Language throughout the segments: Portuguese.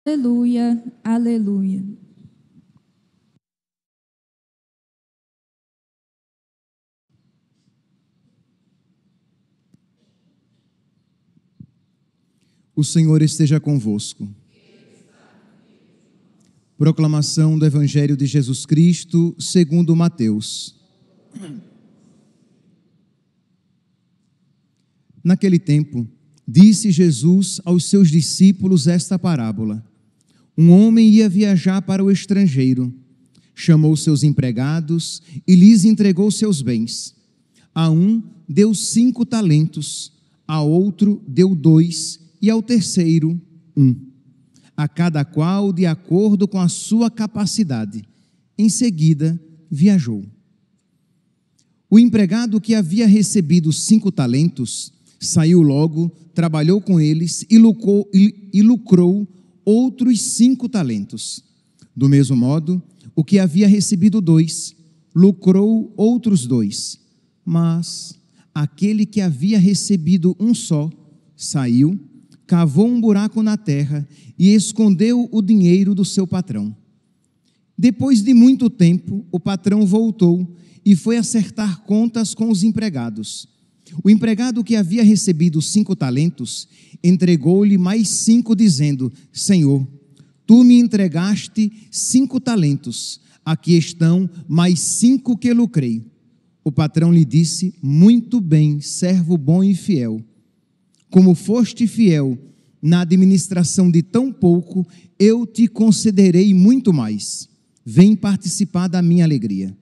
Aleluia, aleluia. O Senhor esteja convosco. Proclamação do Evangelho de Jesus Cristo, segundo Mateus. Naquele tempo, disse Jesus aos seus discípulos esta parábola. Um homem ia viajar para o estrangeiro. Chamou seus empregados e lhes entregou seus bens. A um deu 5 talentos, a outro deu 2 e ao terceiro 1. A cada qual de acordo com a sua capacidade. Em seguida, viajou. O empregado que havia recebido 5 talentos saiu logo, trabalhou com eles e lucrou outros 5 talentos. Do mesmo modo, o que havia recebido 2, lucrou outros 2. Mas aquele que havia recebido 1 só, saiu, cavou um buraco na terra e escondeu o dinheiro do seu patrão. Depois de muito tempo, o patrão voltou e foi acertar contas com os empregados. O empregado que havia recebido 5 talentos, entregou-lhe mais 5, dizendo: Senhor, tu me entregaste 5 talentos, aqui estão mais 5 que lucrei. O patrão lhe disse: muito bem, servo bom e fiel. Como foste fiel na administração de tão pouco, eu te concederei muito mais. Vem participar da minha alegria.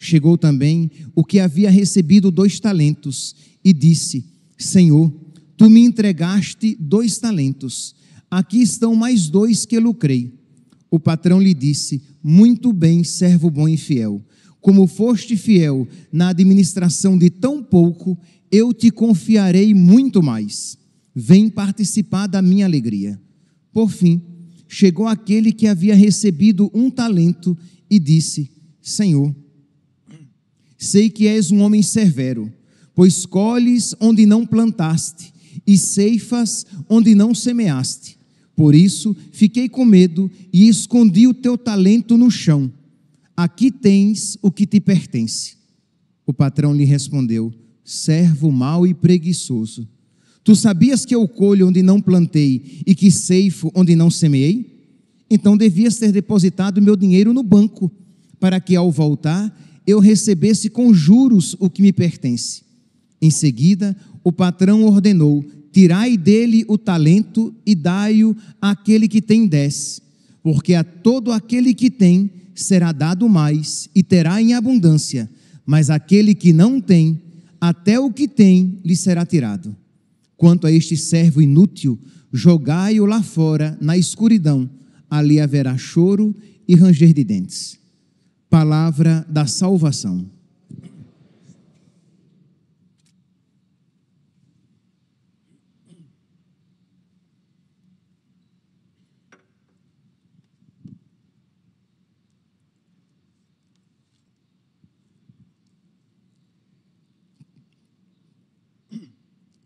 Chegou também o que havia recebido 2 talentos e disse: Senhor, tu me entregaste 2 talentos, aqui estão mais 2 que lucrei. O patrão lhe disse: muito bem, servo bom e fiel. Como foste fiel na administração de tão pouco, eu te confiarei muito mais. Vem participar da minha alegria. Por fim, chegou aquele que havia recebido 1 talento e disse: Senhor, sei que és um homem severo, pois colhes onde não plantaste e ceifas onde não semeaste. Por isso, fiquei com medo e escondi o teu talento no chão. Aqui tens o que te pertence. O patrão lhe respondeu: servo mau e preguiçoso. Tu sabias que eu colho onde não plantei e que ceifo onde não semeei? Então devias ter depositado meu dinheiro no banco, para que ao voltar eu recebesse com juros o que me pertence. Em seguida, o patrão ordenou: tirai dele o talento e dai-o àquele que tem 10, porque a todo aquele que tem será dado mais e terá em abundância, mas aquele que não tem, até o que tem lhe será tirado. Quanto a este servo inútil, jogai-o lá fora, na escuridão, ali haverá choro e ranger de dentes. Palavra da salvação.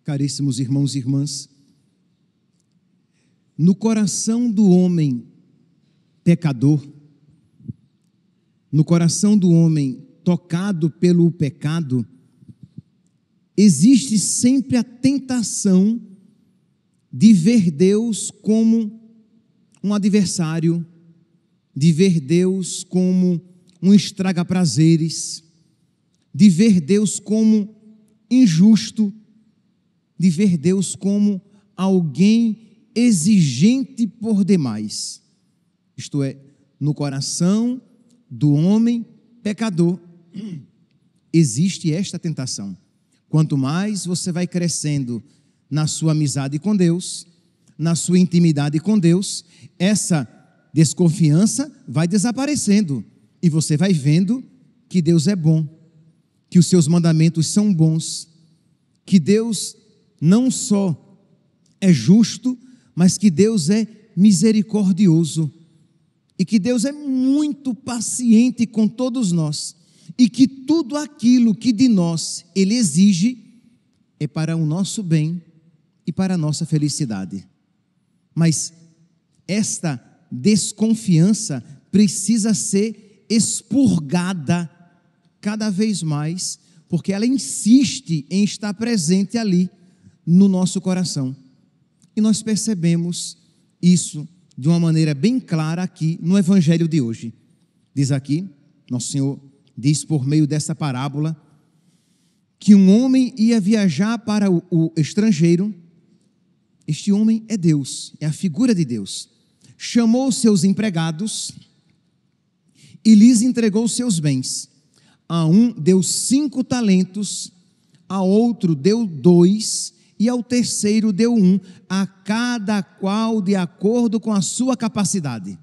Caríssimos irmãos e irmãs, no coração do homem pecador, no coração do homem tocado pelo pecado, existe sempre a tentação de ver Deus como um adversário, de ver Deus como um estraga-prazeres, de ver Deus como injusto, de ver Deus como alguém exigente por demais. Isto é, no coração do homem pecador existe esta tentação. Quanto mais você vai crescendo na sua amizade com Deus, na sua intimidade com Deus, essa desconfiança vai desaparecendo e você vai vendo que Deus é bom, que os seus mandamentos são bons, que Deus não só é justo, mas que Deus é misericordioso e que Deus é muito paciente com todos nós e que tudo aquilo que de nós Ele exige é para o nosso bem e para a nossa felicidade. Mas esta desconfiança precisa ser expurgada cada vez mais, porque ela insiste em estar presente ali no nosso coração. E nós percebemos isso de uma maneira bem clara aqui no Evangelho de hoje. Diz aqui, nosso Senhor diz por meio dessa parábola, que um homem ia viajar para o estrangeiro. Este homem é Deus, é a figura de Deus. Chamou seus empregados e lhes entregou seus bens. A um deu 5 talentos, a outro deu 2, e ao terceiro deu 1, a cada qual de acordo com a sua capacidade.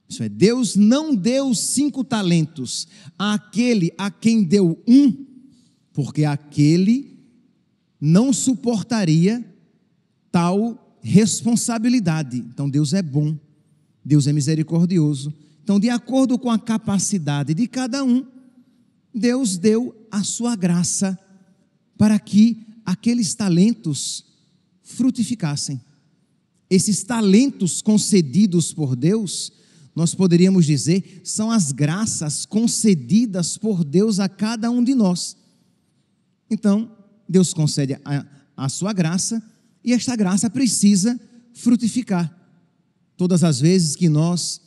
Isso é, Deus não deu 5 talentos àquele a quem deu 1, porque aquele não suportaria tal responsabilidade. Então Deus é bom, Deus é misericordioso. Então, de acordo com a capacidade de cada um, Deus deu a sua graça para que aqueles talentos frutificassem. Esses talentos concedidos por Deus, nós poderíamos dizer, são as graças concedidas por Deus a cada um de nós. Então, Deus concede a sua graça, e esta graça precisa frutificar. Todas as vezes que nós,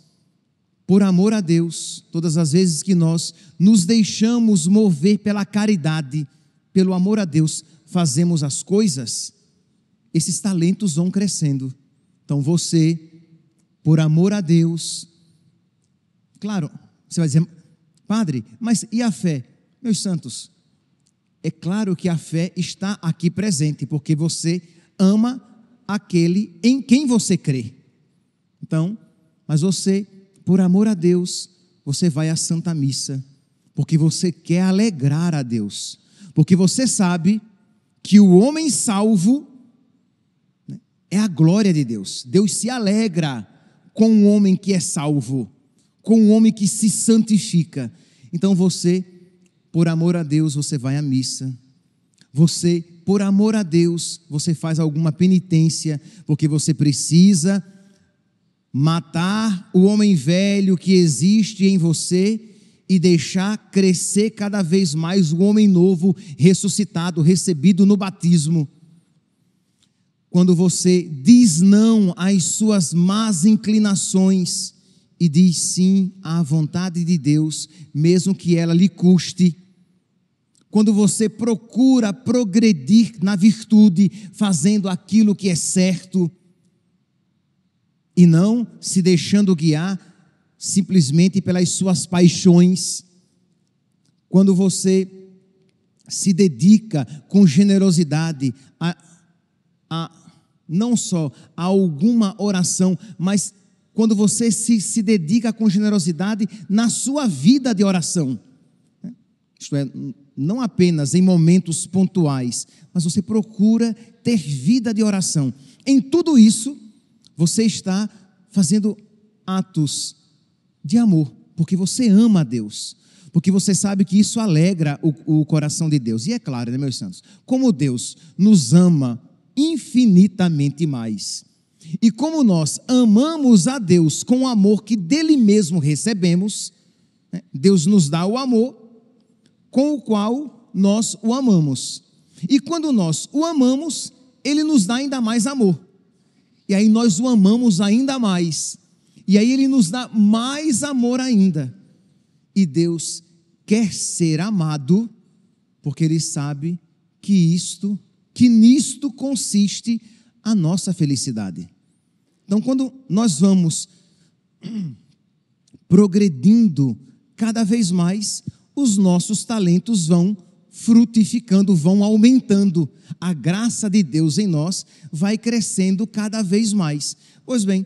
por amor a Deus, todas as vezes que nós nos deixamos mover pela caridade, pelo amor a Deus, fazemos as coisas, esses talentos vão crescendo. Então você, por amor a Deus, claro, você vai dizer, padre, mas e a fé? Meus santos, é claro que a fé está aqui presente, porque você ama aquele em quem você crê. Então, mas você, por amor a Deus, você vai à Santa Missa, porque você quer alegrar a Deus, porque você sabe que o homem salvo, né, é a glória de Deus. Deus se alegra com o homem que é salvo, com o homem que se santifica. Então você, por amor a Deus, você vai à missa. Você, por amor a Deus, você faz alguma penitência, porque você precisa matar o homem velho que existe em você e deixar crescer cada vez mais o homem novo, ressuscitado, recebido no batismo. Quando você diz não às suas más inclinações e diz sim à vontade de Deus, mesmo que ela lhe custe. Quando você procura progredir na virtude, fazendo aquilo que é certo, e não se deixando guiar simplesmente pelas suas paixões. Quando você se dedica com generosidade a não só a alguma oração, mas quando você se dedica com generosidade na sua vida de oração. Isto é, não apenas em momentos pontuais, mas você procura ter vida de oração. Em tudo isso, você está fazendo atos de amor, porque você ama a Deus, porque você sabe que isso alegra o coração de Deus. E é claro, né, meus santos, como Deus nos ama infinitamente mais, e como nós amamos a Deus com o amor que dele mesmo recebemos, né, Deus nos dá o amor com o qual nós o amamos, e quando nós o amamos, ele nos dá ainda mais amor. E aí nós o amamos ainda mais. E aí ele nos dá mais amor ainda. E Deus quer ser amado, porque ele sabe que nisto consiste a nossa felicidade. Então, quando nós vamos progredindo cada vez mais, os nossos talentos vão frutificando, vão aumentando. A graça de Deus em nós vai crescendo cada vez mais. Pois bem,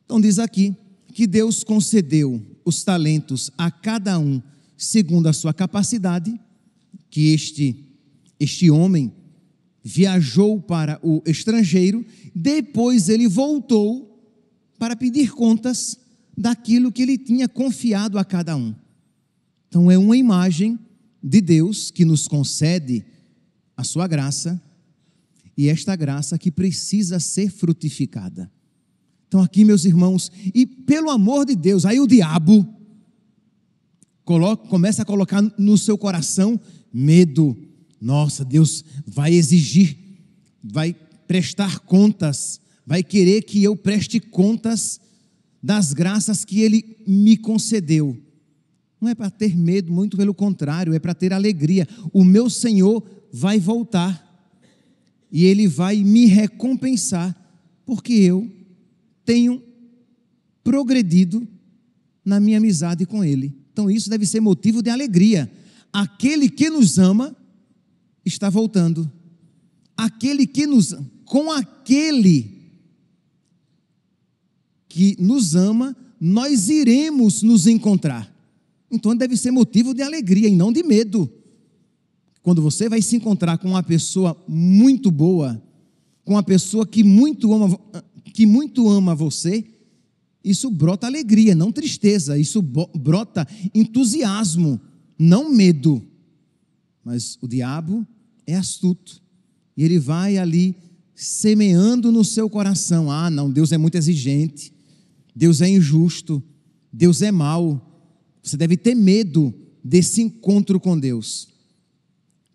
então diz aqui que Deus concedeu os talentos a cada um segundo a sua capacidade, que este homem viajou para o estrangeiro, depois ele voltou para pedir contas daquilo que ele tinha confiado a cada um. Então é uma imagem de Deus que nos concede a sua graça, e esta graça que precisa ser frutificada. Então aqui, meus irmãos, e pelo amor de Deus, aí o diabo começa a colocar no seu coração medo. Nossa, Deus vai exigir, vai prestar contas, vai querer que eu preste contas das graças que Ele me concedeu. Não é para ter medo, muito pelo contrário, é para ter alegria. O meu Senhor vai voltar e Ele vai me recompensar, porque eu tenho progredido na minha amizade com Ele. Então isso deve ser motivo de alegria. Aquele que nos ama está voltando. Aquele que nos ama, com aquele que nos ama, nós iremos nos encontrar. Então deve ser motivo de alegria e não de medo. Quando você vai se encontrar com uma pessoa muito boa, com uma pessoa que muito ama você, isso brota alegria, não tristeza. Isso brota entusiasmo, não medo. Mas o diabo é astuto e ele vai ali semeando no seu coração: ah, não, Deus é muito exigente, Deus é injusto, Deus é mau. Você deve ter medo desse encontro com Deus.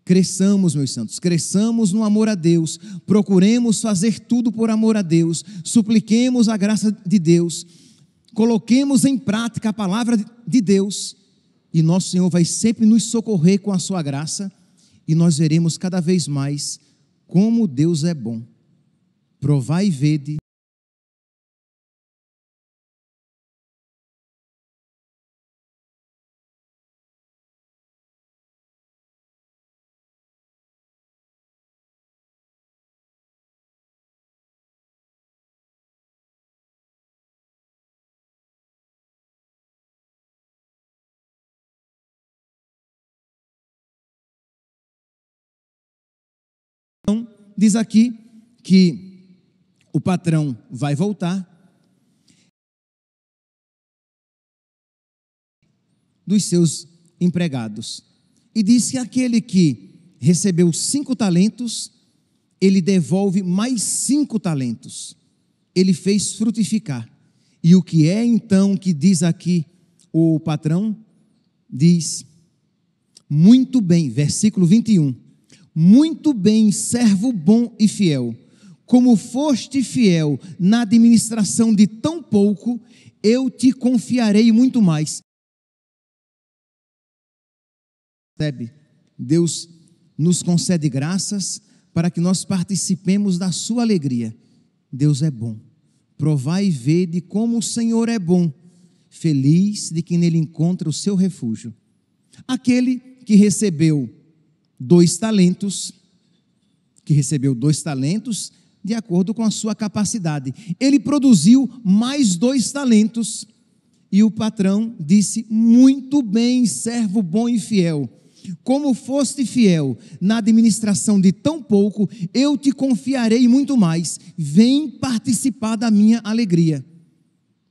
Cresçamos, meus santos, cresçamos no amor a Deus, procuremos fazer tudo por amor a Deus, supliquemos a graça de Deus, coloquemos em prática a palavra de Deus, e nosso Senhor vai sempre nos socorrer com a sua graça, e nós veremos cada vez mais como Deus é bom. Provai e vede. Então, diz aqui que o patrão vai voltar dos seus empregados. E diz que aquele que recebeu 5 talentos, ele devolve mais 5 talentos. Ele fez frutificar. E o que é então que diz aqui o patrão? Diz: muito bem, versículo 21. Muito bem, servo bom e fiel. Como foste fiel na administração de tão pouco, eu te confiarei muito mais. Percebe? Deus nos concede graças para que nós participemos da sua alegria. Deus é bom. Provai e vede como o Senhor é bom. Feliz de quem nele encontra o seu refúgio. Aquele que recebeu 2 talentos, de acordo com a sua capacidade. Ele produziu mais 2 talentos, e o patrão disse: muito bem, servo bom e fiel. Como foste fiel na administração de tão pouco, eu te confiarei muito mais. Vem participar da minha alegria.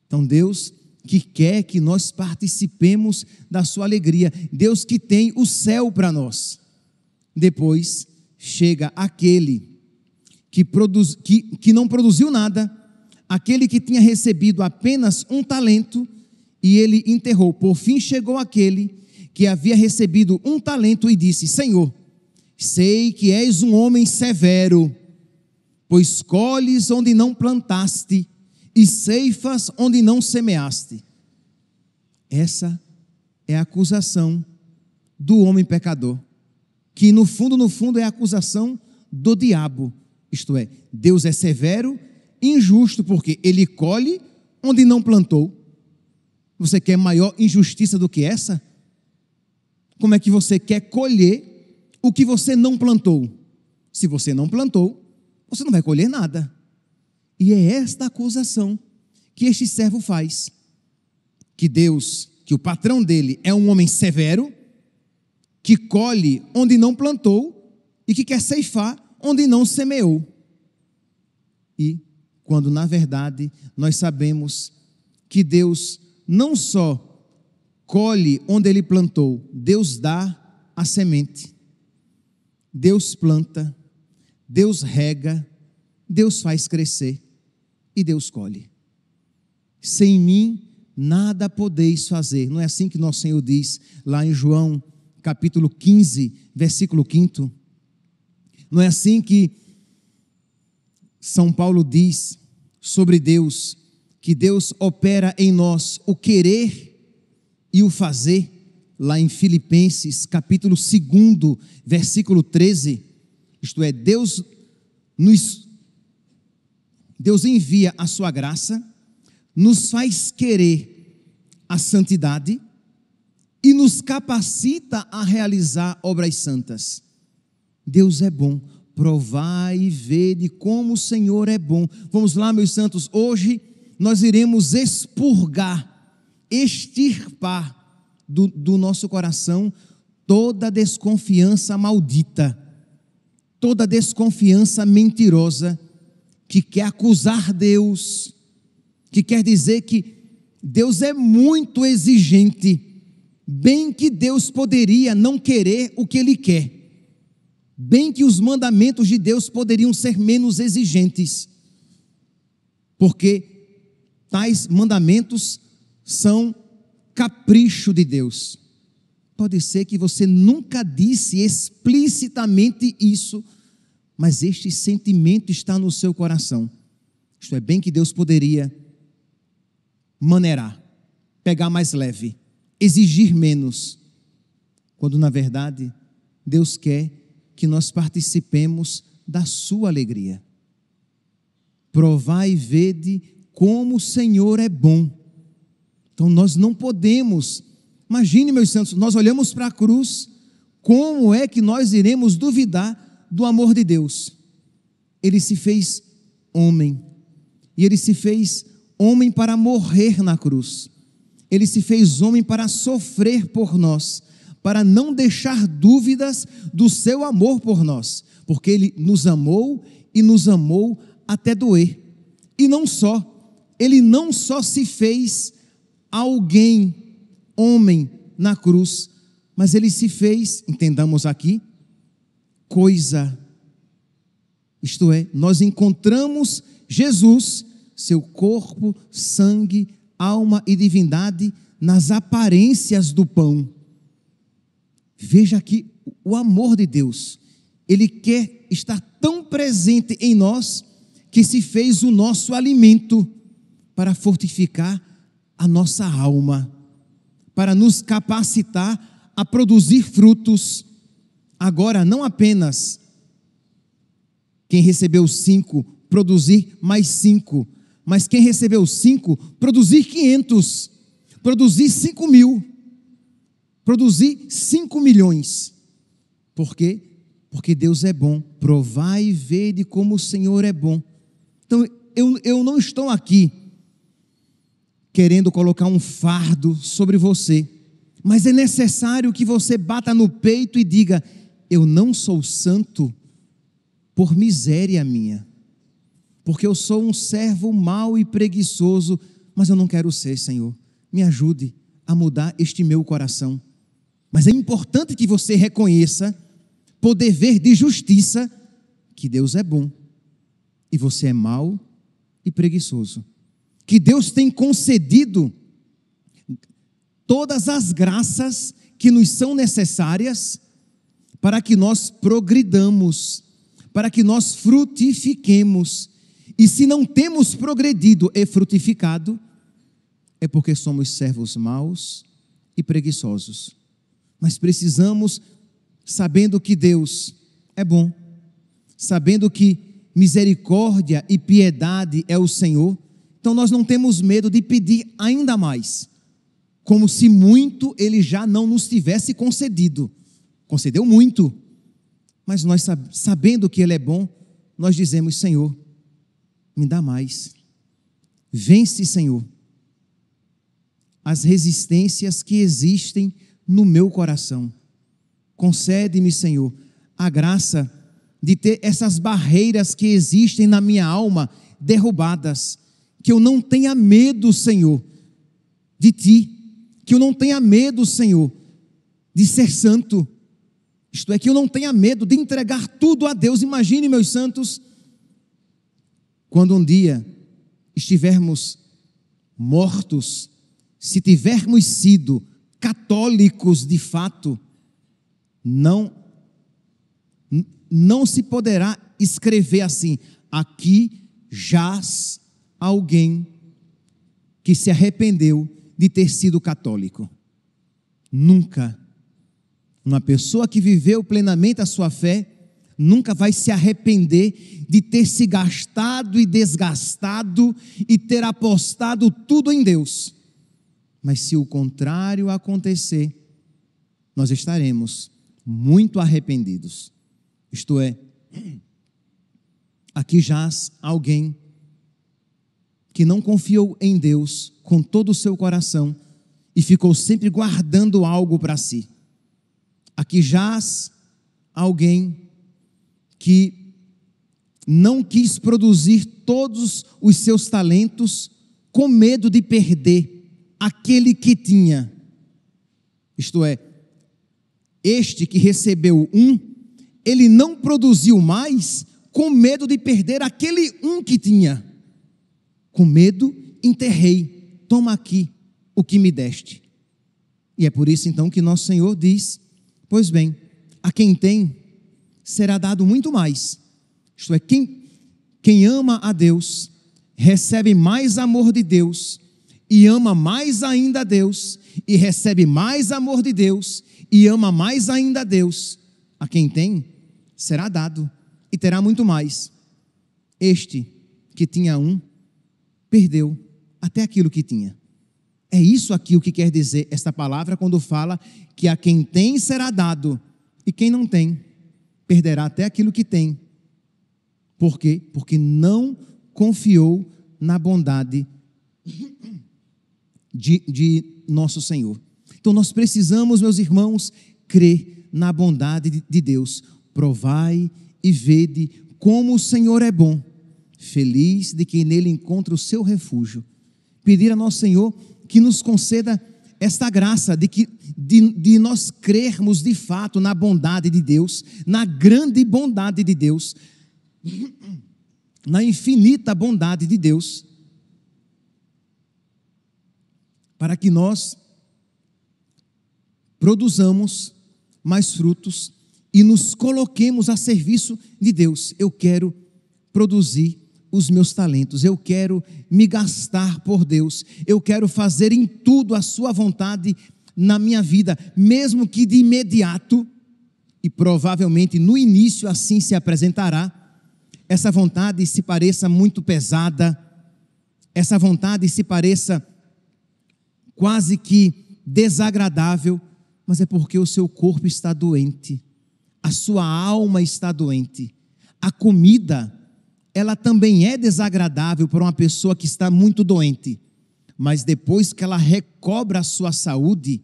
Então Deus que quer que nós participemos da sua alegria, Deus que tem o céu para nós. Depois chega aquele que não produziu nada, aquele que tinha recebido apenas 1 talento, e ele enterrou. Por fim chegou aquele que havia recebido 1 talento e disse: Senhor, sei que és um homem severo, pois colhes onde não plantaste e ceifas onde não semeaste. Essa é a acusação do homem pecador, que no fundo é a acusação do diabo. Isto é, Deus é severo e injusto, porque ele colhe onde não plantou. Você quer maior injustiça do que essa? Como é que você quer colher o que você não plantou? Se você não plantou, você não vai colher nada. E é esta acusação que este servo faz, que Deus, que o patrão dele é um homem severo, que colhe onde não plantou e que quer ceifar onde não semeou. E quando na verdade nós sabemos que Deus não só colhe onde ele plantou, Deus dá a semente, Deus planta, Deus rega, Deus faz crescer e Deus colhe. sem mim nada podeis fazer. Não é assim que nosso Senhor diz lá em João capítulo 15, versículo 5? Não é assim que São Paulo diz sobre Deus, que Deus opera em nós o querer e o fazer, lá em Filipenses capítulo 2, versículo 13, isto é, Deus envia a sua graça, nos faz querer a santidade e nos capacita a realizar obras santas. Deus é bom, provai e vede como o Senhor é bom. Vamos lá, meus santos, hoje nós iremos expurgar, extirpar do nosso coração toda desconfiança maldita, toda desconfiança mentirosa, que quer acusar Deus, que quer dizer que Deus é muito exigente, bem que Deus poderia não querer o que Ele quer, bem que os mandamentos de Deus poderiam ser menos exigentes, porque tais mandamentos são capricho de Deus. Pode ser que você nunca disse explicitamente isso, mas este sentimento está no seu coração. Isto é, bem que Deus poderia maneirar, pegar mais leve, exigir menos, quando na verdade Deus quer que nós participemos da sua alegria. Provai e vede como o Senhor é bom. Então nós não podemos, imagine, meus santos, nós olhamos para a cruz, como é que nós iremos duvidar do amor de Deus? Ele se fez homem, e Ele se fez homem para morrer na cruz, Ele se fez homem para sofrer por nós, para não deixar dúvidas do seu amor por nós, porque Ele nos amou e nos amou até doer. E não só, Ele não só se fez alguém, homem na cruz, mas Ele se fez, entendamos aqui, coisa. Isto é, nós encontramos Jesus, seu corpo, sangue, alma e divindade nas aparências do pão. Veja aqui o amor de Deus. Ele quer estar tão presente em nós que se fez o nosso alimento para fortificar a nossa alma, para nos capacitar a produzir frutos. Agora, não apenas quem recebeu 5, produzir mais 5, mas quem recebeu 5, produzir 500, produzir 5.000, produzir 5 milhões. Por quê? Porque Deus é bom. Provai e vede como o Senhor é bom. Então, eu não estou aqui querendo colocar um fardo sobre você, mas é necessário que você bata no peito e diga: eu não sou santo por miséria minha, porque eu sou um servo mau e preguiçoso, mas eu não quero ser, Senhor. Me ajude a mudar este meu coração. Mas é importante que você reconheça, por dever de justiça, que Deus é bom e você é mau e preguiçoso, que Deus tem concedido todas as graças que nos são necessárias para que nós progridamos, para que nós frutifiquemos. E se não temos progredido e frutificado, é porque somos servos maus e preguiçosos. Mas precisamos, sabendo que Deus é bom, sabendo que misericórdia e piedade é o Senhor, então nós não temos medo de pedir ainda mais, como se muito Ele já não nos tivesse concedido. Concedeu muito, mas nós, sabendo que Ele é bom, nós dizemos: Senhor, me dá mais. Vence, Senhor, as resistências que existem no meu coração. Concede-me, Senhor, a graça de ter essas barreiras que existem na minha alma derrubadas, que eu não tenha medo, Senhor, de Ti, que eu não tenha medo, Senhor, de ser santo, isto é, que eu não tenha medo de entregar tudo a Deus. Imagine, meus santos, quando um dia estivermos mortos, se tivermos sido católicos de fato, não se poderá escrever assim: aqui jaz alguém que se arrependeu de ter sido católico. Nunca. Uma pessoa que viveu plenamente a sua fé nunca vai se arrepender de ter se gastado e desgastado e ter apostado tudo em Deus. Mas se o contrário acontecer, nós estaremos muito arrependidos. Isto é, aqui jaz alguém que não confiou em Deus com todo o seu coração e ficou sempre guardando algo para si. Aqui jaz alguém que não quis produzir todos os seus talentos com medo de perder aquele que tinha. Isto é, este que recebeu ele não produziu mais com medo de perder aquele que tinha. Com medo, enterrei, toma aqui o que me deste. E é por isso então que nosso Senhor diz: pois bem, a quem tem, será dado muito mais. Isto é, quem ama a Deus, recebe mais amor de Deus, e ama mais ainda a Deus, e recebe mais amor de Deus, e ama mais ainda a Deus. A quem tem, será dado, e terá muito mais. Este que tinha perdeu até aquilo que tinha. É isso aqui o que quer dizer esta palavra quando fala que a quem tem será dado, e quem não tem, perderá até aquilo que tem. Por quê? Porque não confiou na bondade de nosso Senhor. Então nós precisamos, meus irmãos, crer na bondade de Deus. Provai e vede como o Senhor é bom. Feliz de quem nele encontra o seu refúgio. Pedir a nosso Senhor que nos conceda esta graça de nós crermos de fato na bondade de Deus, na grande bondade de Deus, na infinita bondade de Deus, para que nós produzamos mais frutos e nos coloquemos a serviço de Deus. Eu quero produzir os meus talentos, eu quero me gastar por Deus, eu quero fazer em tudo a sua vontade na minha vida, mesmo que de imediato, e provavelmente no início assim se apresentará, essa vontade se pareça muito pesada, essa vontade se pareça quase que desagradável, mas é porque o seu corpo está doente, a sua alma está doente. A comida, ela também é desagradável para uma pessoa que está muito doente, mas depois que ela recobra a sua saúde,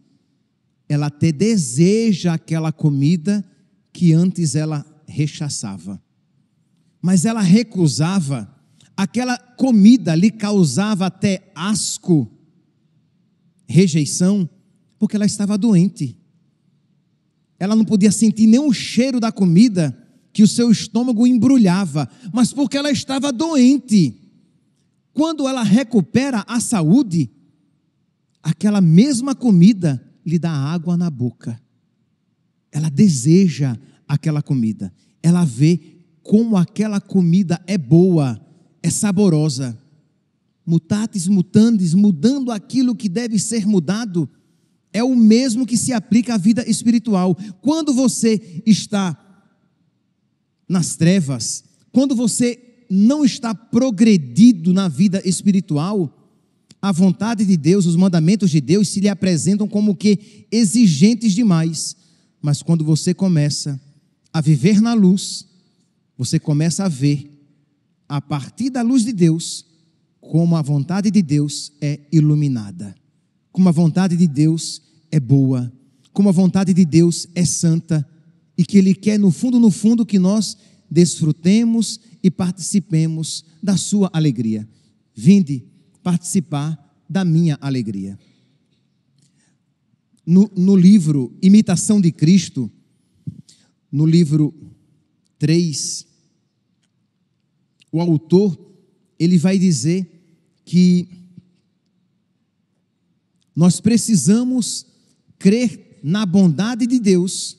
ela até deseja aquela comida que antes ela rechaçava. Mas ela recusava, aquela comida lhe causava até asco, rejeição, porque ela estava doente. Ela não podia sentir nem o cheiro da comida, que o seu estômago embrulhava, mas porque ela estava doente. Quando ela recupera a saúde, aquela mesma comida lhe dá água na boca. Ela deseja aquela comida. Ela vê como aquela comida é boa, é saborosa. Mutatis mutandis, mudando aquilo que deve ser mudado, é o mesmo que se aplica à vida espiritual. Quando você está nas trevas, quando você não está progredido na vida espiritual, a vontade de Deus, os mandamentos de Deus se lhe apresentam como que exigentes demais. Mas quando você começa a viver na luz, você começa a ver, a partir da luz de Deus, como a vontade de Deus é iluminada, como a vontade de Deus é boa, como a vontade de Deus é santa, e que Ele quer no fundo que nós desfrutemos e participemos da sua alegria. Vinde participar da minha alegria. No livro Imitação de Cristo, no livro 3, o autor, ele vai dizer que Nós precisamos crer na bondade de Deus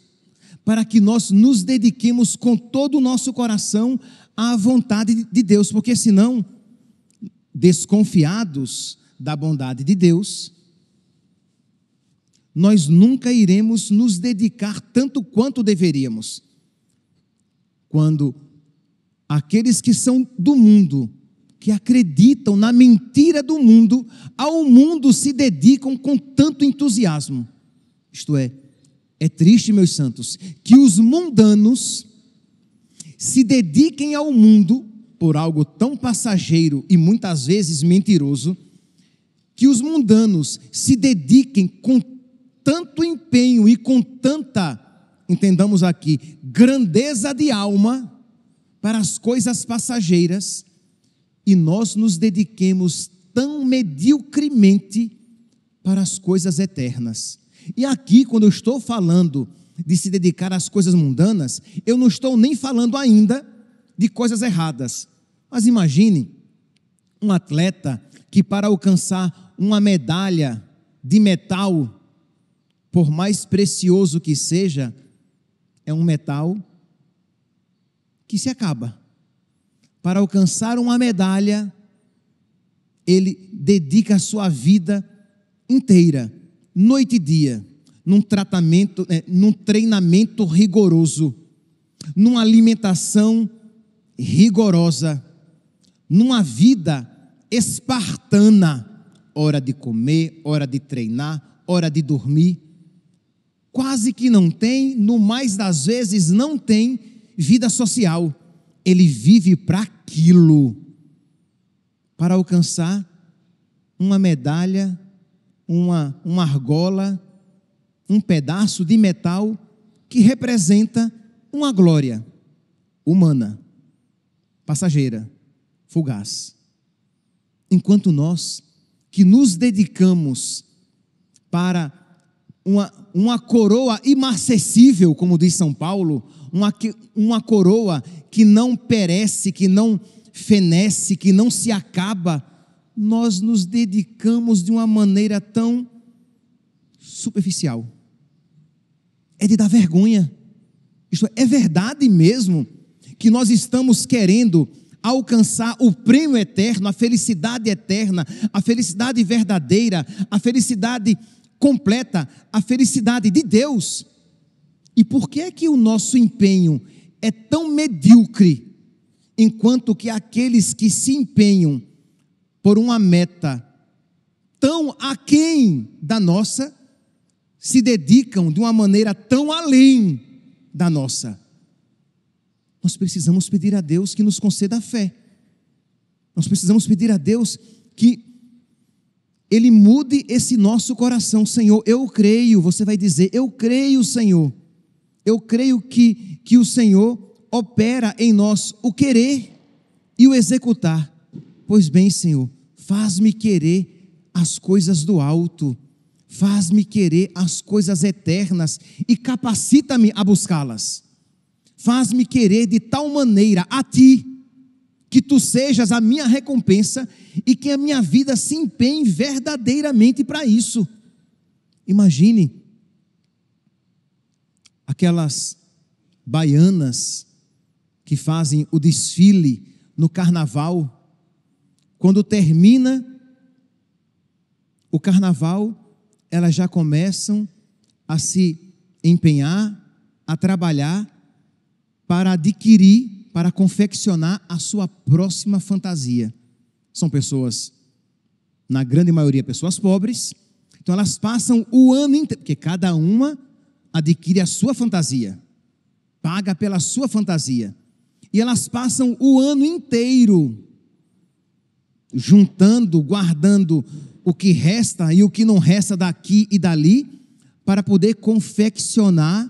para que nós nos dediquemos com todo o nosso coração à vontade de Deus, porque senão, desconfiados da bondade de Deus, nós nunca iremos nos dedicar tanto quanto deveríamos. Quando aqueles que são do mundo, que acreditam na mentira do mundo, ao mundo se dedicam com tanto entusiasmo. Isto é triste, meus santos, que os mundanos se dediquem ao mundo por algo tão passageiro e muitas vezes mentiroso, que os mundanos se dediquem com tanto empenho e com tanta, entendamos aqui, grandeza de alma para as coisas passageiras, e nós nos dediquemos tão mediocremente para as coisas eternas. E aqui, quando eu estou falando de se dedicar às coisas mundanas, eu não estou nem falando ainda de coisas erradas. Mas imagine um atleta que, para alcançar uma medalha de metal, por mais precioso que seja, é um metal que se acaba. Para alcançar uma medalha, ele dedica a sua vida inteira, noite e dia, num treinamento rigoroso, numa alimentação rigorosa, numa vida espartana, hora de comer, hora de treinar, hora de dormir. Quase que não tem, no mais das vezes não tem vida social. Ele vive para aquilo, para alcançar uma medalha, uma argola, um pedaço de metal que representa uma glória humana, passageira, fugaz. Enquanto nós, que nos dedicamos para uma coroa imarcessível, como diz São Paulo, uma coroa que não perece, que não fenece, que não se acaba, nós nos dedicamos de uma maneira tão superficial. É de dar vergonha. Isto é verdade mesmo que nós estamos querendo alcançar o prêmio eterno, a felicidade eterna, a felicidade verdadeira, a felicidade completa, a felicidade de Deus. E por que é que o nosso empenho é tão medíocre, enquanto que aqueles que se empenham por uma meta tão aquém da nossa, se dedicam de uma maneira tão além da nossa? Nós precisamos pedir a Deus que nos conceda a fé. Nós precisamos pedir a Deus que Ele mude esse nosso coração. Senhor, eu creio, você vai dizer, eu creio, Senhor. Eu creio que o Senhor opera em nós o querer e o executar. Pois bem, Senhor, faz-me querer as coisas do alto, faz-me querer as coisas eternas e capacita-me a buscá-las. Faz-me querer de tal maneira a Ti, que Tu sejas a minha recompensa e que a minha vida se empenhe verdadeiramente para isso. Imagine aquelas baianas que fazem o desfile no carnaval. Quando termina o carnaval, elas já começam a se empenhar, a trabalhar para adquirir, para confeccionar a sua próxima fantasia. São pessoas, na grande maioria, pessoas pobres. Então elas passam o ano inteiro, porque cada uma adquire a sua fantasia, paga pela sua fantasia, e elas passam o ano inteiro juntando, guardando o que resta e o que não resta daqui e dali, para poder confeccionar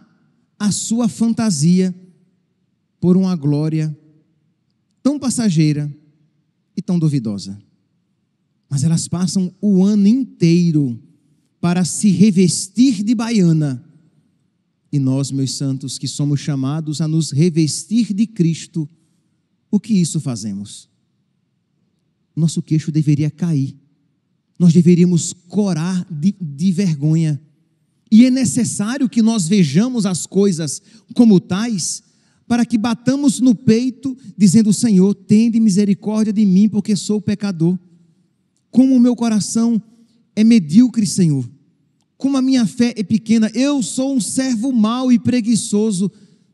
a sua fantasia por uma glória tão passageira e tão duvidosa. Mas elas passam o ano inteiro para se revestir de baiana. E nós, meus santos, que somos chamados a nos revestir de Cristo, o que isso fazemos? Nosso queixo deveria cair. nós deveríamos corar de vergonha. E é necessário que nós vejamos as coisas como tais, para que batamos no peito, dizendo: Senhor, tende misericórdia de mim, porque sou pecador. Como o meu coração é medíocre, Senhor. Como a minha fé é pequena. Eu sou um servo mau e preguiçoso,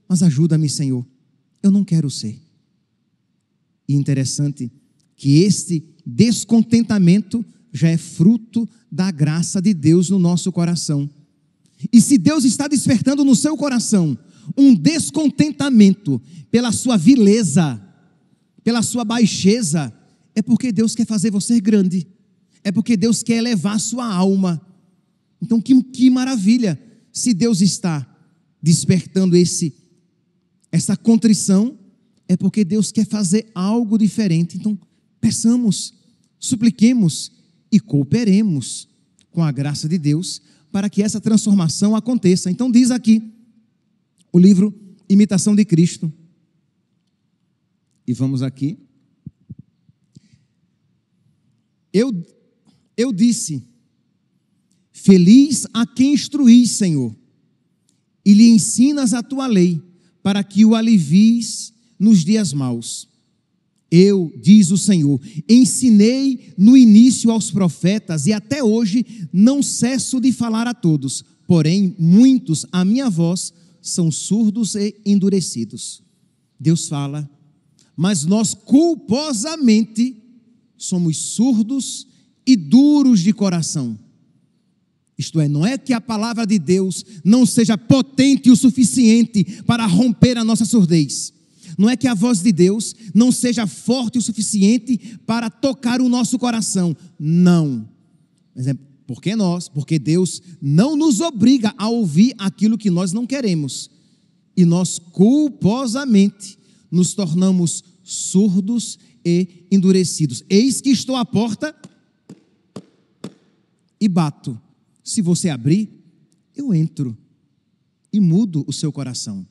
mas ajuda-me, Senhor. Eu não quero ser. E interessante que este descontentamento já é fruto da graça de Deus no nosso coração. E se Deus está despertando no seu coração um descontentamento pela sua vileza, pela sua baixeza, é porque Deus quer fazer você grande, é porque Deus quer elevar a sua alma. Então que maravilha, se Deus está despertando essa contrição, é porque Deus quer fazer algo diferente. Então peçamos, supliquemos e cooperemos com a graça de Deus para que essa transformação aconteça. Então diz aqui o livro Imitação de Cristo, e vamos aqui. Eu disse: feliz a quem instruís, Senhor, e lhe ensinas a tua lei, para que o alivies nos dias maus. Eu, diz o Senhor, ensinei no início aos profetas, e até hoje não cesso de falar a todos, porém muitos à minha voz são surdos e endurecidos. Deus fala, mas nós culposamente somos surdos e duros de coração. Isto é, não é que a palavra de Deus não seja potente o suficiente para romper a nossa surdez. Não é que a voz de Deus não seja forte o suficiente para tocar o nosso coração. Não. Porque Deus não nos obriga a ouvir aquilo que nós não queremos. E nós culposamente nos tornamos surdos e endurecidos. Eis que estou à porta e bato. Se você abrir, eu entro e mudo o seu coração.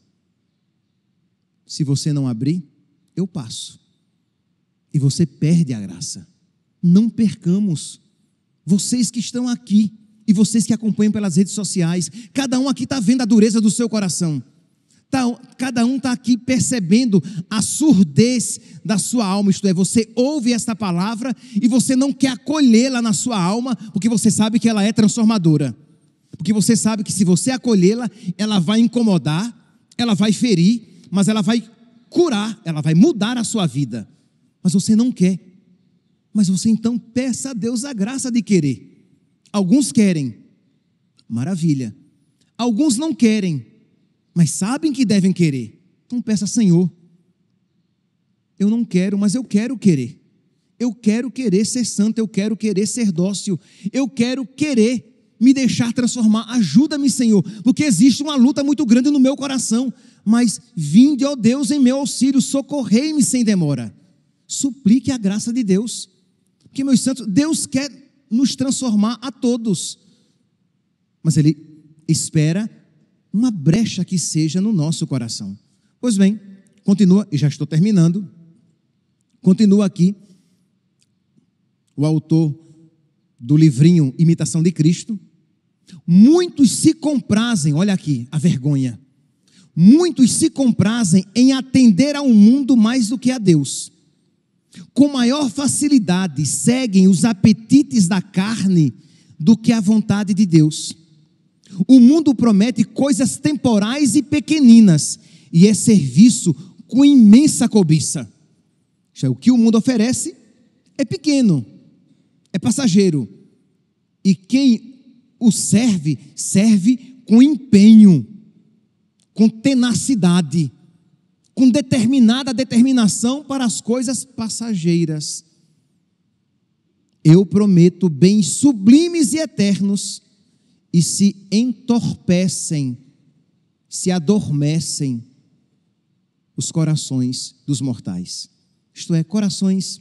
Se você não abrir, eu passo. E você perde a graça. Não percamos. Vocês que estão aqui e vocês que acompanham pelas redes sociais, cada um aqui está vendo a dureza do seu coração. Cada um está aqui percebendo a surdez da sua alma. Isto é, você ouve esta palavra e você não quer acolhê-la na sua alma, porque você sabe que ela é transformadora. Porque você sabe que se você acolhê-la, ela vai incomodar, ela vai ferir, mas ela vai curar, ela vai mudar a sua vida. Mas você não quer. Mas você então peça a Deus a graça de querer. Alguns querem, maravilha. Alguns não querem, mas sabem que devem querer. Então peça: Senhor, eu não quero, mas eu quero querer. Eu quero querer ser santo, eu quero querer ser dócil. Eu quero querer me deixar transformar. Ajuda-me, Senhor, porque existe uma luta muito grande no meu coração. Mas vinde, ó Deus, em meu auxílio, socorrei-me sem demora. Suplique a graça de Deus, porque, meus santos, Deus quer nos transformar a todos, mas Ele espera uma brecha que seja no nosso coração. Pois bem, continua, e já estou terminando, continua aqui o autor do livrinho Imitação de Cristo. Muitos se comprazem, olha aqui, a vergonha. Muitos se comprazem em atender ao mundo mais do que a Deus. Com maior facilidade seguem os apetites da carne do que a vontade de Deus. O mundo promete coisas temporais e pequeninas, e é serviço com imensa cobiça. O que o mundo oferece é pequeno, é passageiro. E quem o serve, serve com empenho, com tenacidade, com determinada determinação para as coisas passageiras. Eu prometo bens sublimes e eternos, e se entorpecem, se adormecem os corações dos mortais. Isto é, corações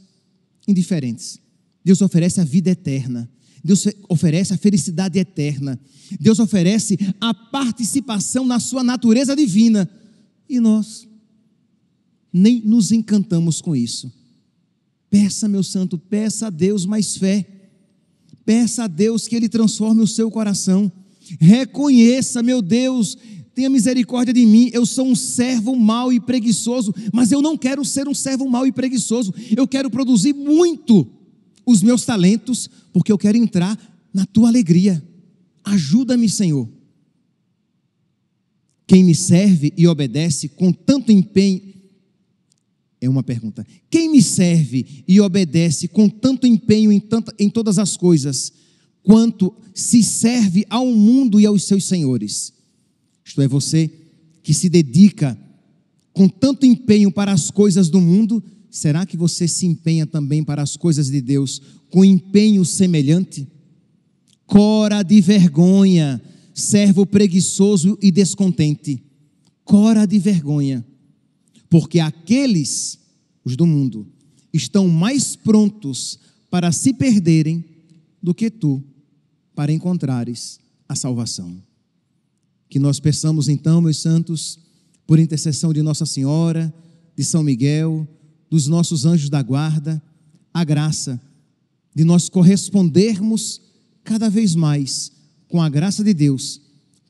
indiferentes. Deus oferece a vida eterna. Deus oferece a felicidade eterna. Deus oferece a participação na sua natureza divina. E nós nem nos encantamos com isso. Peça, meu santo, peça a Deus mais fé. Peça a Deus que Ele transforme o seu coração. Reconheça: meu Deus, tenha misericórdia de mim, eu sou um servo mau e preguiçoso, mas eu não quero ser um servo mau e preguiçoso. Eu quero produzir muito os meus talentos, porque eu quero entrar na tua alegria. Ajuda-me, Senhor. Quem me serve e obedece com tanto empenho, é uma pergunta. Quem me serve e obedece com tanto empenho em todas as coisas, quanto se serve ao mundo e aos seus senhores? Isto é, você que se dedica com tanto empenho para as coisas do mundo, será que você se empenha também para as coisas de Deus com empenho semelhante? Cora de vergonha, servo preguiçoso e descontente. Cora de vergonha. Porque aqueles, os do mundo, estão mais prontos para se perderem do que tu para encontrares a salvação. Que nós peçamos então, meus santos, por intercessão de Nossa Senhora, de São Miguel, dos nossos anjos da guarda, a graça de nós correspondermos cada vez mais com a graça de Deus,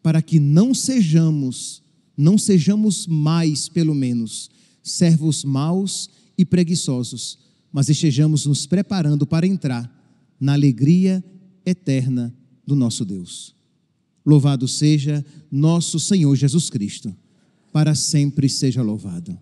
para que não sejamos mais, pelo menos, servos maus e preguiçosos, mas estejamos nos preparando para entrar na alegria eterna do nosso Deus. Louvado seja nosso Senhor Jesus Cristo, para sempre seja louvado.